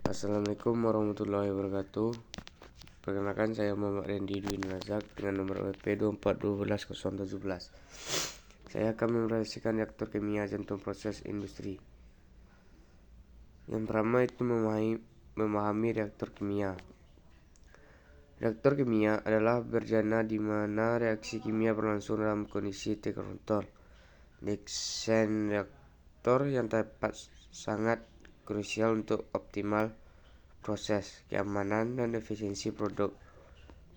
Assalamualaikum warahmatullahi wabarakatuh. Perkenalkan, saya Muhammad Randy Dwi Razak dengan nomor WP 2412017. Saya akan mempresentasikan reaktor kimia jantung proses industri. Yang pertama itu memahami reaktor kimia. Reaktor kimia adalah berjana di mana reaksi kimia berlangsung dalam kondisi terkontrol. Desain reaktor yang tepat sangat krusial untuk optimal proses, keamanan, dan efisiensi produk.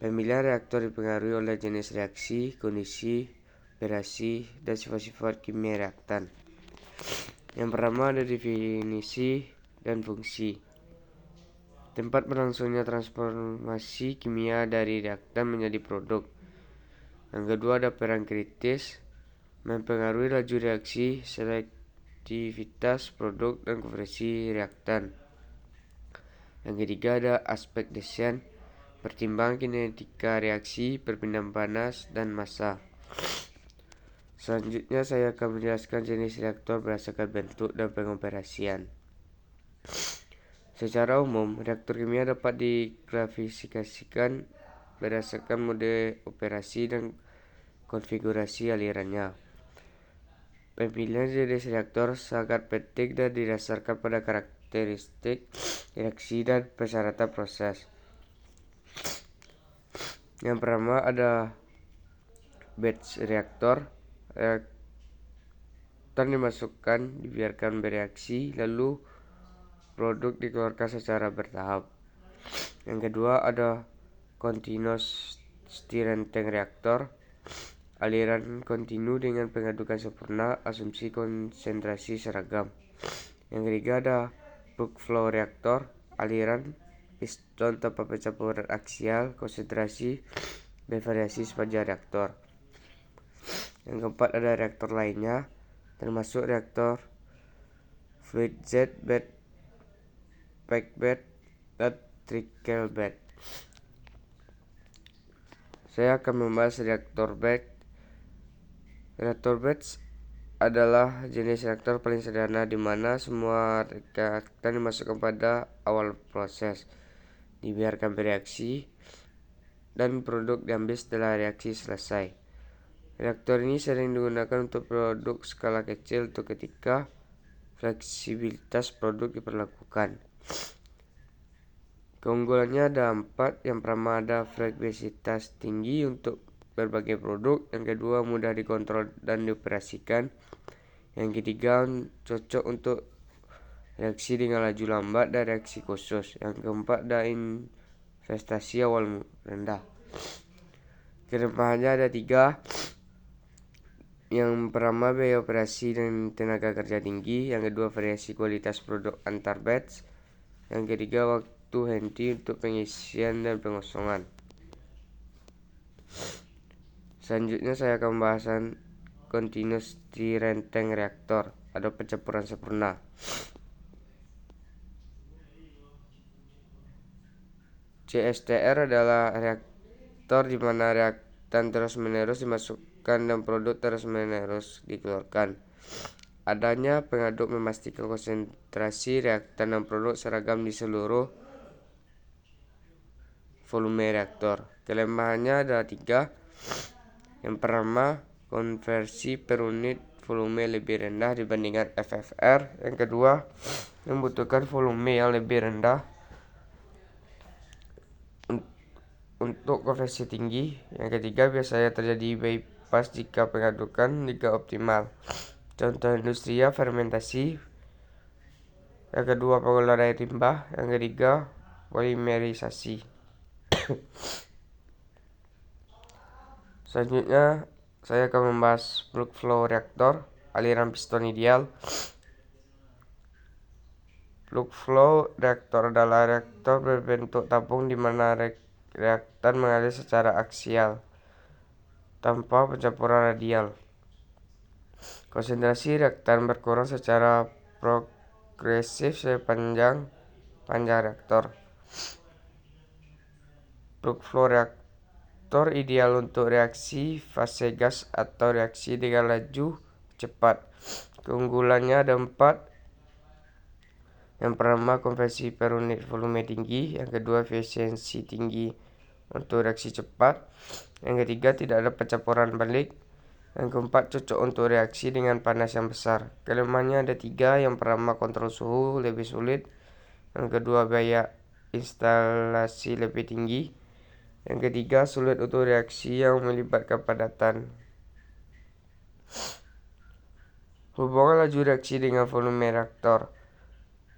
Pemilihan reaktor dipengaruhi oleh jenis reaksi, kondisi, operasi, dan sifat-sifat kimia reaktan. Yang pertama ada definisi dan fungsi. Tempat berlangsungnya transformasi kimia dari reaktan menjadi produk. Yang kedua ada peran kritis, mempengaruhi laju reaksi, selektivitas produk, dan konversi reaktan. Yang ketiga ada aspek desain, pertimbangan kinetika reaksi, perpindahan panas, dan massa. Selanjutnya saya akan menjelaskan jenis reaktor berdasarkan bentuk dan pengoperasian. Secara umum, reaktor kimia dapat diklasifikasikan berdasarkan mode operasi dan konfigurasi alirannya. Pemilihan jenis reaktor sangat penting dan didasarkan pada karakteristik reaksi dan persyaratan proses. Yang pertama ada batch reaktor. Reaktor dimasukkan, dibiarkan bereaksi, lalu produk dikeluarkan secara bertahap. Yang kedua ada continuous stirring tank reaktor. Aliran kontinu dengan pengadukan sempurna, asumsi konsentrasi seragam. Yang ketiga ada plug flow reaktor. Aliran piston tanpa pencampuran aksial, konsentrasi bervariasi sepanjang reaktor. Yang keempat ada reaktor lainnya, termasuk reaktor fluid jet bed, packed bed, dan trickle bed. Saya akan membahas reaktor bed. Reaktor bed adalah jenis reaktor paling sederhana di mana semua reaktan dimasukkan pada awal proses, dibiarkan bereaksi, dan produk diambil setelah reaksi selesai. Reaktor ini sering digunakan untuk produk skala kecil untuk ketika fleksibilitas produk diperlakukan. Keunggulannya ada 4. Yang pertama ada fleksibilitas tinggi untuk berbagai produk. Yang kedua mudah dikontrol dan dioperasikan. Yang ketiga cocok untuk reaksi dengan laju lambat dan reaksi khusus. Yang keempat ada investasi awal rendah. Kelemahannya ada 3. Yang pertama biaya operasi dan tenaga kerja tinggi. Yang kedua variasi kualitas produk antar batch. Yang ketiga waktu henti untuk pengisian dan pengosongan. Selanjutnya saya akan membahasan continuous stirring tank reaktor atau pencampuran sempurna. CSTR adalah reaktor di mana reaktan terus-menerus dimasukkan dan produk terus-menerus dikeluarkan. Adanya pengaduk memastikan konsentrasi reaktan dan produk seragam di seluruh volume reaktor. Kelemahannya ada 3. Yang pertama, konversi per unit volume lebih rendah dibandingkan FFR. Yang kedua, membutuhkan volume yang lebih rendah untuk konversi tinggi. Yang ketiga, biasanya terjadi bypass jika pengadukan tidak optimal. Contoh industrinya fermentasi. Yang kedua, pengolahan air limbah. Yang ketiga, polimerisasi. Selanjutnya, saya akan membahas plug flow reaktor, aliran piston ideal. Plug flow reaktor adalah reaktor berbentuk tabung di mana reaktan mengalir secara aksial tanpa pencampuran radial. Konsentrasi reaktan berkurang secara progresif sepanjang reaktor. Plug flow reaktor ideal untuk reaksi fase gas atau reaksi dengan laju cepat. Keunggulannya ada 4. Yang pertama, konversi per unit volume tinggi. Yang kedua, efisiensi tinggi untuk reaksi cepat. Yang ketiga, tidak ada pencampuran balik. Yang keempat, cocok untuk reaksi dengan panas yang besar. Kelemahannya ada 3. Yang pertama, kontrol suhu lebih sulit. Yang kedua, biaya instalasi lebih tinggi. Yang ketiga, sulit untuk reaksi yang melibatkan padatan. Hubungan laju reaksi dengan volume reaktor.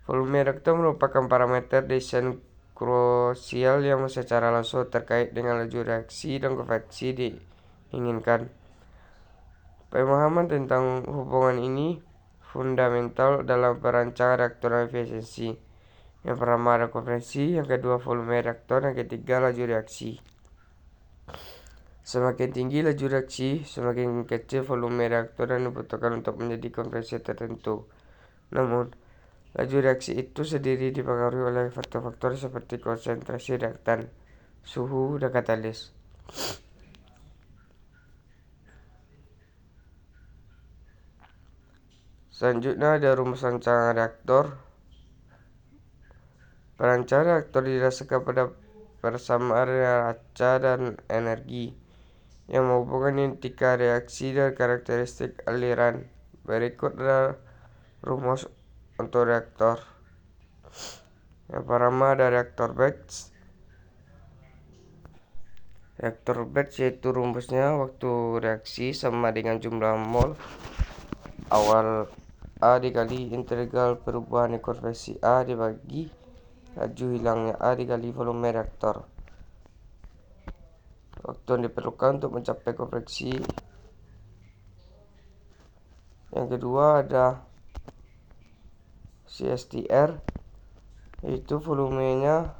Volume reaktor merupakan parameter desain krusial yang secara langsung terkait dengan laju reaksi dan konveksi diinginkan. Pemahaman tentang hubungan ini fundamental dalam perancangan reaktor dan efisiensi. Yang pertama ada konversi, yang kedua volume reaktor, yang ketiga laju reaksi. Semakin tinggi laju reaksi, semakin kecil volume reaktor dan dibutuhkan untuk menjadi konversi tertentu. Namun, laju reaksi itu sendiri dipengaruhi oleh faktor-faktor seperti konsentrasi reaktan, suhu, dan katalis. Selanjutnya ada rumus rancangan reaktor. Perancangan reaktor didasarkan pada persamaan raca dan energi yang menghubungkan dinamika reaksi dan karakteristik aliran. Berikut adalah rumus untuk reaktor. Yang pertama ada reaktor batch. Reaktor batch yaitu rumusnya waktu reaksi sama dengan jumlah mol awal A dikali integral perubahan konversi A dibagi laju hilangnya A dikali volume reaktor. Waktu yang diperlukan untuk mencapai konveksi. Yang kedua ada CSTR, yaitu volumenya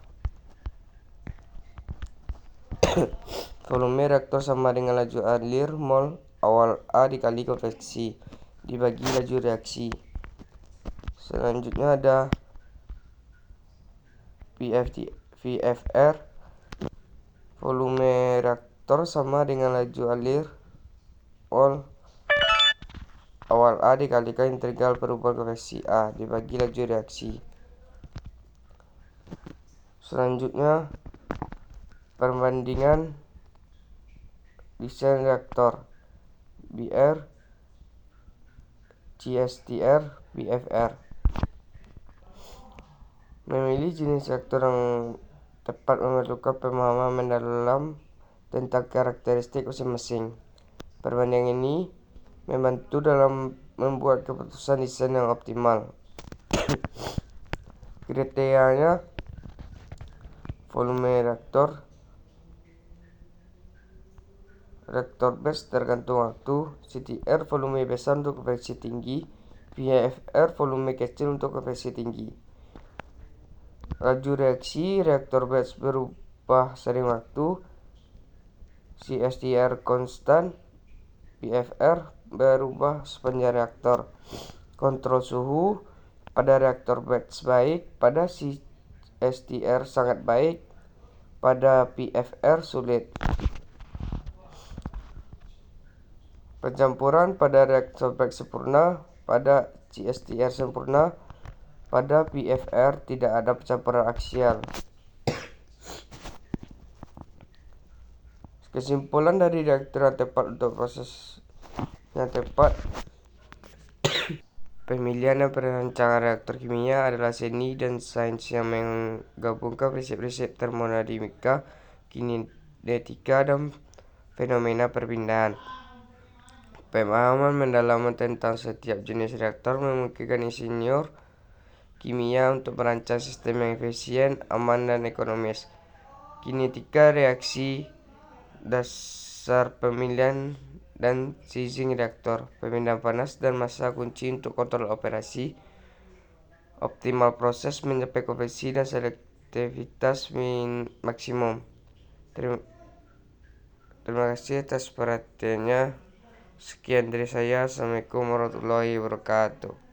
volume reaktor sama dengan laju alir mol awal A dikali konveksi dibagi laju reaksi. Selanjutnya ada VFR, volume reaktor sama dengan laju alir mol awal A dikalikan integral perubahan konveksi A dibagi laju reaksi. Selanjutnya perbandingan desain reaktor BR, CSTR, BFR. Memilih jenis reaktor yang tepat memerlukan pemahaman mendalam tentang karakteristik masing-masing. Perbandingan ini membantu dalam membuat keputusan desain yang optimal. Kriterianya volume reaktor batch tergantung waktu, CTR volume besar untuk konveksi tinggi, VFR volume kecil untuk konveksi tinggi. Laju reaksi reaktor batch berubah sering waktu, CSTR konstan, VFR berubah sepanjang reaktor. Kontrol suhu pada reaktor batch baik, pada CSTR sangat baik, pada VFR sulit. Pencampuran pada reaktor batch sempurna, pada CSTR sempurna, pada VFR tidak ada pencampuran aksial. Kesimpulan dari reaktor yang tepat untuk proses yang tepat. Pemilihan dan perancangan reaktor kimia adalah seni dan sains yang menggabungkan prinsip-prinsip termodinamika, kinetika, dan fenomena perpindahan. Pemahaman mendalam tentang setiap jenis reaktor memungkinkan insinyur kimia untuk merancang sistem yang efisien, aman, dan ekonomis. Kinetika reaksi, dasar pemilihan dan sizing reaktor, pemindahan panas dan massa kunci untuk kontrol operasi, optimal proses mencapai konveksi dan selektivitas maksimum. Terima kasih atas perhatiannya. Sekian dari saya. Assalamualaikum warahmatullahi wabarakatuh.